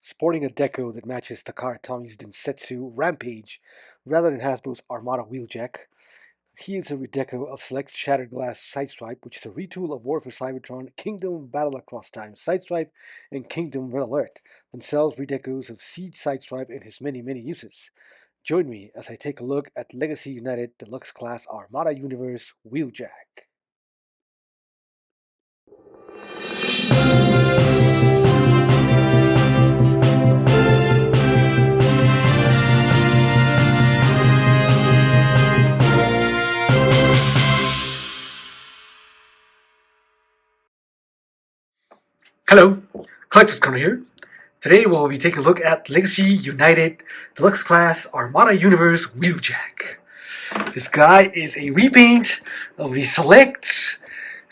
sporting a deco that matches Takara Tommy's Densetsu Rampage rather than Hasbro's Armada Wheeljack. He is a redeco of Select's Shattered Glass Sideswipe, which is a retool of War for Cybertron, Kingdom Battle Across Time Sideswipe, and Kingdom Red Alert, themselves redecos of Siege Sideswipe and his many, many uses. Join me as I take a look at Legacy United Deluxe Class Armada Universe Wheeljack. Hello, Collector's Corner here. Today we'll be taking a look at Legacy United Deluxe Class Armada Universe Wheeljack. This guy is a repaint of the Select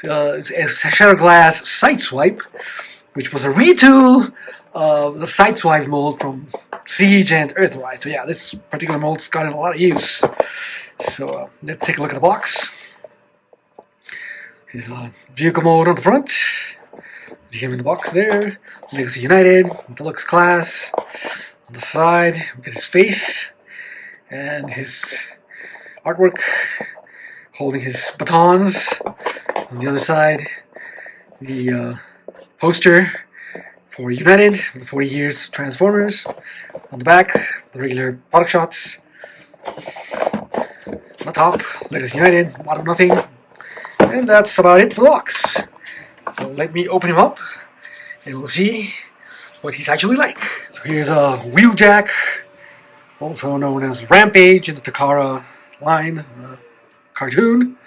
Shattered Glass Sideswipe, which was a retool of the Sideswipe mold from Siege and Earthrise. So yeah, this particular mold's gotten a lot of use. So let's take a look at the box. Here's a vehicle mode on the front. You him in the box there. Legacy United, Deluxe Class. On the side, we get his face and his artwork holding his batons. On the other side, the poster for United, for the 40 years Transformers. On the back, the regular product shots. On the top, Legacy United, bottom nothing. And that's about it for the box. So let me open him up and we'll see what he's actually like. So here's a Wheeljack, also known as Rampage in the Takara line cartoon.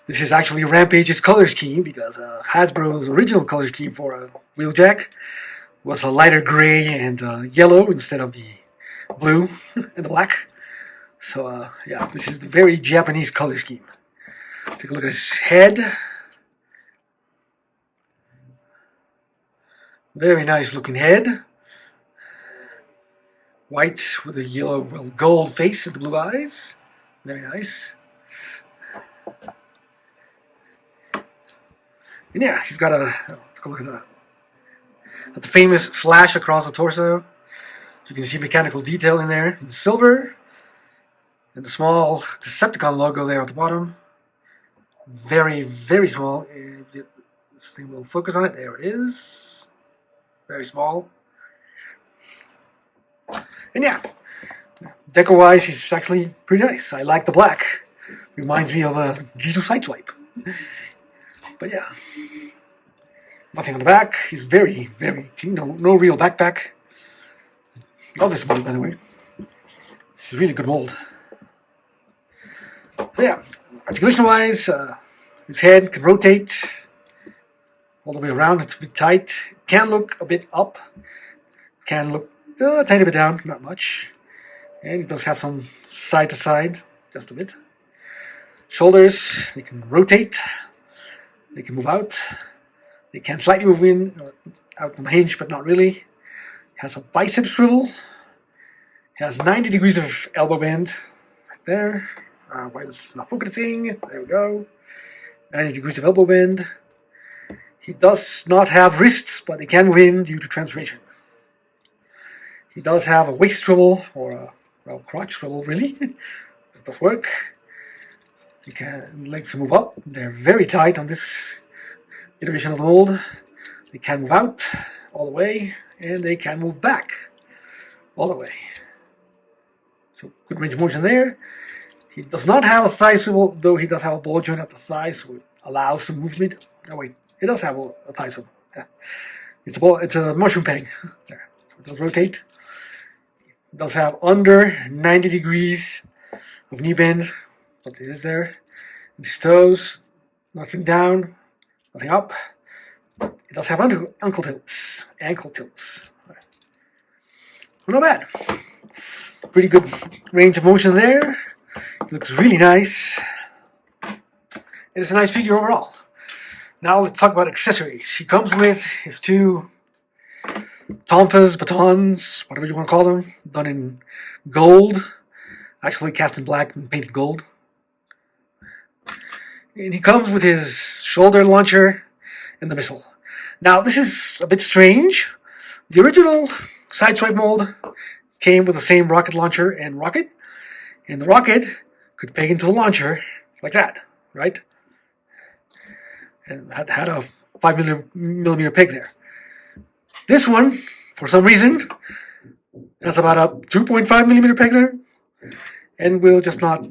This is actually Rampage's color scheme because Hasbro's original color scheme for a Wheeljack was a lighter gray and yellow instead of the blue and the black. So yeah, this is the very Japanese color scheme. Take a look at his head. Very nice looking head. White with a yellow, well, gold face and the blue eyes. Very nice. And yeah, he's got take a look at that. At the famous slash across the torso. You can see mechanical detail in there in silver. And the small Decepticon logo there at the bottom. Very, very small. This thing will focus on it. There it is. Very small. And yeah, deco-wise, he's actually pretty nice. I like the black. Reminds me of a G2 Sideswipe. But yeah, nothing on the back. He's very, very clean. No real backpack. Love this mold, by the way. It's a really good mold. But yeah, articulation-wise, his head can rotate all the way around. It's a bit tight. Can look a bit up. Can look a tiny bit down. Not much. And it does have some side to side. Just a bit. Shoulders. They can rotate. They can move out. They can slightly move in. Out on the hinge, but not really. Has a bicep swivel. Has 90 degrees of elbow bend. Right there. Why is it not focusing? There we go. 90 degrees of elbow bend. He does not have wrists, but they can move in due to transformation. He does have a waist swivel, or a crotch swivel, really. It does work. Legs to move up. They're very tight on this iteration of the mold. They can move out all the way, and they can move back all the way. So good range of motion there. He does not have a thigh swivel, though he does have a ball joint at the thigh, so it allows some movement. Oh wait. It does have a thigh swivel. Yeah. It's a mushroom peg. There. So it does rotate. It does have under 90 degrees of knee bend. But it is there. His toes, nothing down, nothing up. But it does have ankle tilts. Well, not bad. Pretty good range of motion there. It looks really nice. It's a nice figure overall. Now let's talk about accessories. He comes with his two tonfas, batons, whatever you want to call them, done in gold. Actually cast in black and painted gold. And he comes with his shoulder launcher and the missile. Now this is a bit strange The original Sideswipe mold came with the same rocket launcher and rocket, and the rocket could peg into the launcher like that, right? And had a 5mm peg there. This one, for some reason, has about a 2.5mm peg there, and will just not,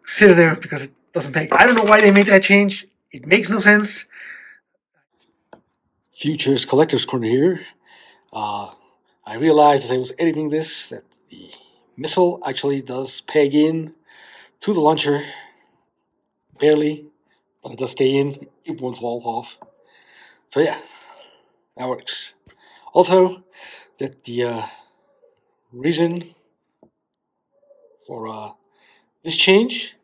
sit there because it doesn't peg. I don't know why they made that change. It makes no sense. Futures Collector's Corner here. I realized as I was editing this that the missile actually does peg in to the launcher, barely, but it does stay in. It won't fall off. So yeah, that works. Also, that the reason for this change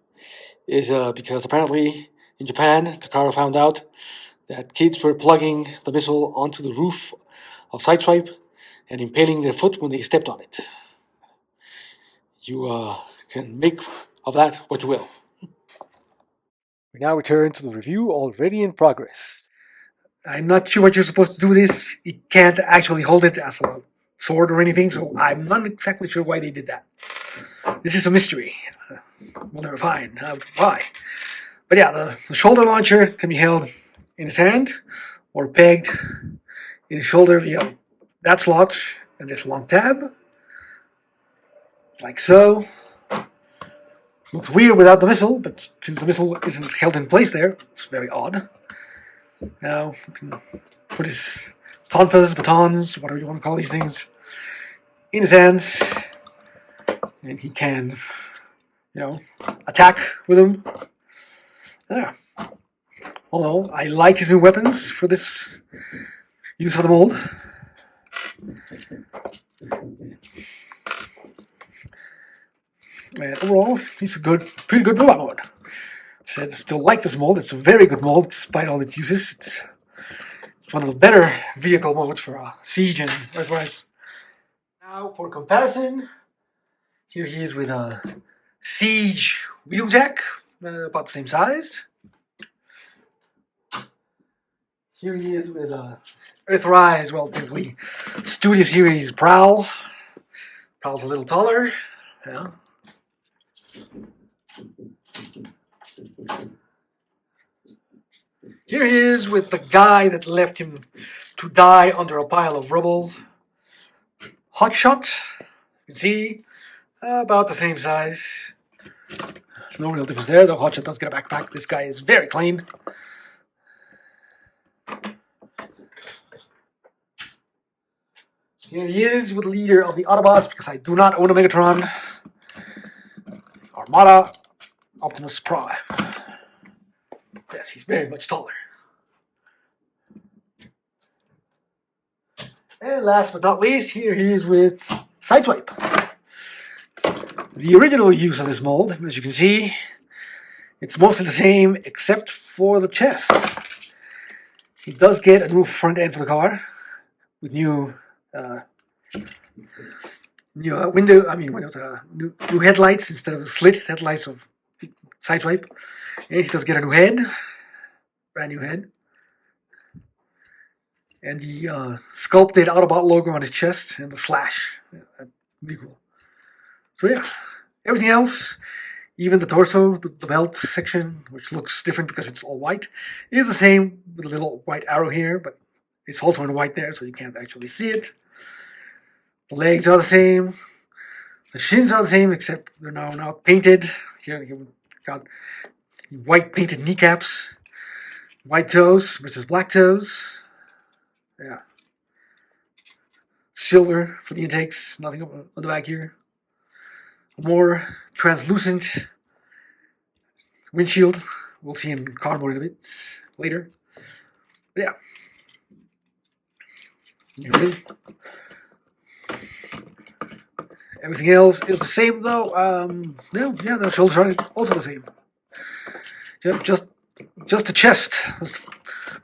is because apparently in Japan, Takara found out that kids were plugging the missile onto the roof of Sideswipe and impaling their foot when they stepped on it. You can make of that what you will. We now return to the review already in progress. I'm not sure what you're supposed to do with this. You can't actually hold it as a sword or anything, so I'm not exactly sure why they did that. This is a mystery. We'll never find out why. But yeah, the shoulder launcher can be held in his hand or pegged in his shoulder via that slot and this long tab, like so. Looks weird without the missile, but since the missile isn't held in place there, it's very odd. Now we can put his tonfas, batons, whatever you want to call these things, in his hands, and he can, attack with them. Yeah. Although I like his new weapons for this use of the mold. And overall, he's a pretty good robot mold. I still like this mold. It's a very good mold despite all its uses. It's one of the better vehicle modes for Siege and Earthrise. Now for comparison, here he is with a Siege Wheeljack, about the same size. Here he is with Earthrise, well, technically Studio Series Prowl. Prowl's a little taller, yeah. Here he is with the guy that left him to die under a pile of rubble. Hotshot, you can see, about the same size. No real difference there, though Hotshot does get a backpack. This guy is very clean. Here he is with the leader of the Autobots, because I do not own a Megatron. Armada Optimus Prime. Yes, he's very much taller. And last but not least, here he is with Sideswipe. The original use of this mold, as you can see, it's mostly the same except for the chest. He does get a new front end for the car with new new headlights instead of the slit headlights of Sideswipe. And he does get a new head, brand new head. And the sculpted Autobot logo on his chest and the slash. Yeah, that'd be cool. So yeah, everything else, even the torso, the belt section, which looks different because it's all white, is the same with a little white arrow here, but it's also in white there, so you can't actually see it. The legs are the same. The shins are the same, except they're now painted. Here we've got white painted kneecaps, white toes versus black toes. Yeah. Silver for the intakes, nothing on the back here. A more translucent windshield. We'll see in car mode a bit later. But yeah. Everything else is the same though. The shoulders are also the same. Just the chest.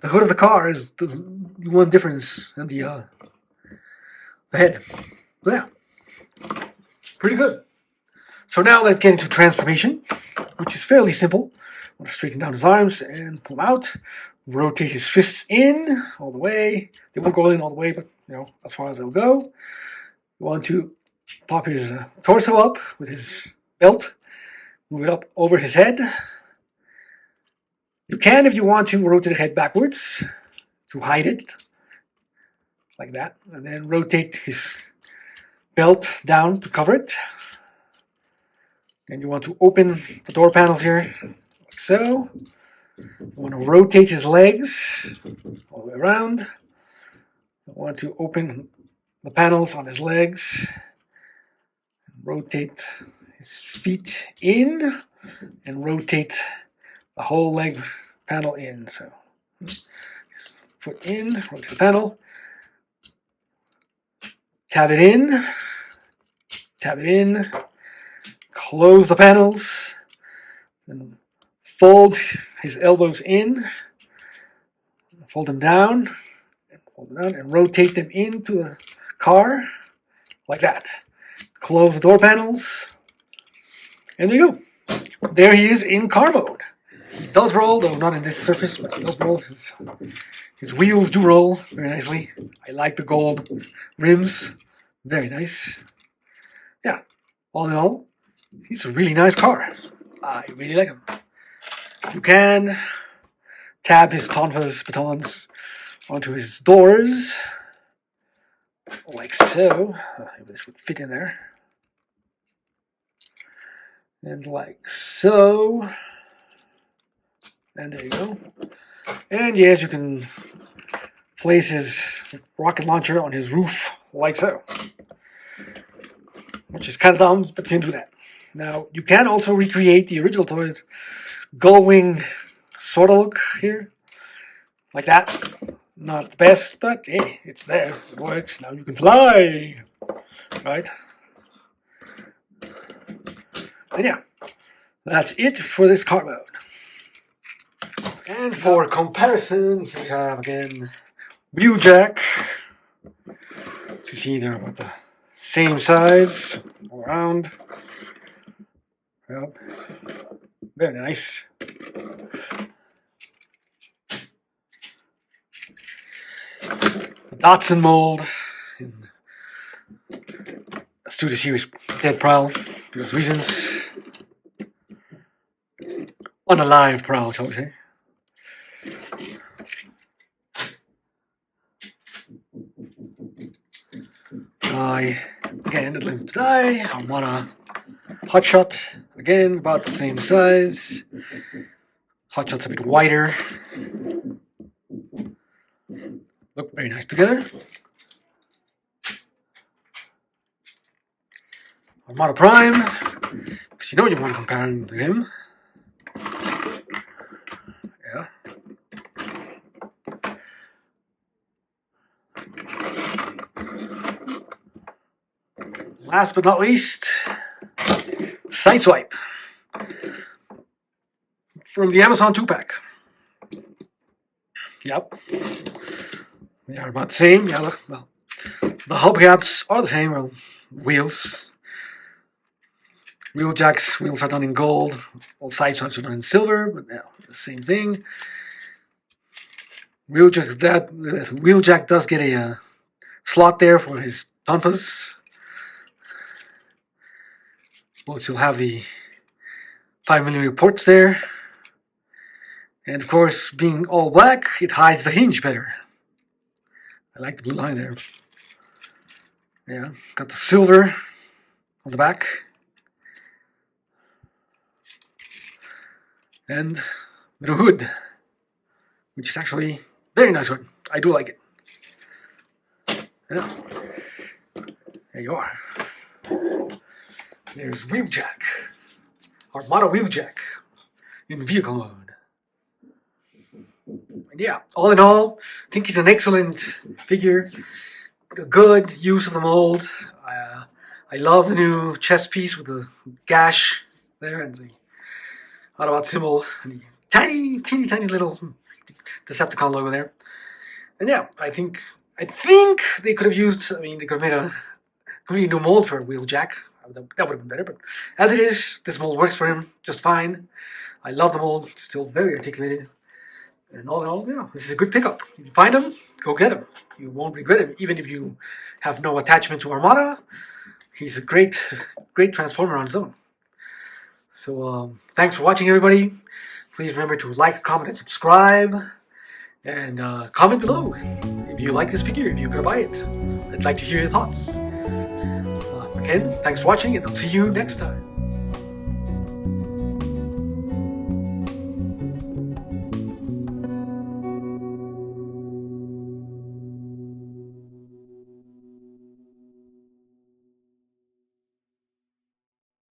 The hood of the car is the one difference, and the head. But yeah, pretty good. So now let's get into transformation, which is fairly simple. I'm going to straighten down his arms and pull them out. rotate his fists in all the way. They won't go in all the way, but as far as they'll go. You want to pop his torso up with his belt, move it up over his head. You can, if you want to, rotate the head backwards to hide it, like that, and then rotate his belt down to cover it. And you want to open the door panels here, like so. You want to rotate his legs all the way around. You want to open the panels on his legs. Rotate his feet in and rotate the whole leg panel in. So foot in, rotate the panel, tab it in, close the panels, and fold his elbows in, fold them down, and rotate them into the car like that. Close the door panels, and there you go. There he is in car mode. He does roll, though not in this surface, but he does roll. His wheels do roll very nicely. I like the gold rims. Very nice. Yeah, all in all, he's a really nice car. I really like him. You can tab his tonfas batons onto his doors, like so. Maybe this would fit in there. And like so. And there you go. And yes, you can place his rocket launcher on his roof, like so. Which is kind of dumb, but you can do that. Now, you can also recreate the original toy's gull wing sort of look here. Like that. Not the best, but hey, it's there. It works. Now you can fly. Right? And yeah, that's it for this car mode. And for comparison, here we have again Wheeljack. You see they're about the same size all around. Yep. Very nice. The Datsun mold in Studio Series Dead Prowl because reasons. Unalive Prowl, shall we say. Again, the limit die. Armada Hotshot, again, about the same size. Hotshot's a bit wider. Look very nice together. Armada Prime, because you know you want to compare him to him. Yeah. Last but not least, Sideswipe from the Amazon 2-pack. Yep. They are about the same. Yeah, look, well, the hubcaps are the same. Well, wheels. Wheeljack's wheels are done in gold. All Sideswipes are done in silver, but yeah, the same thing. Wheeljack does get a slot there for his tonfas. Both will have the 5mm ports there. And of course, being all black, it hides the hinge better. I like the blue line there. Yeah, got the silver on the back. And the hood, which is actually very nice hood. I do like it. Yeah. There you are. There's Wheeljack. Armada Wheeljack in vehicle mode. And yeah, all in all, I think he's an excellent figure. A good use of the mold. I love the new chest piece with the gash there and the Autobot symbol and the teeny little Decepticon logo there. And yeah, I think they could have used. I mean, they could have made a completely new mold for Wheeljack. That would have been better, but as it is, this mold works for him just fine. I love the mold, it's still very articulated. And all in all, yeah, this is a good pickup. If you find him, go get him. You won't regret him, even if you have no attachment to Armada. He's a great transformer on his own. So thanks for watching, everybody. Please remember to like, comment, and subscribe. And comment below if you like this figure, if you're going to buy it. I'd like to hear your thoughts. Again, thanks for watching, and I'll see you next time.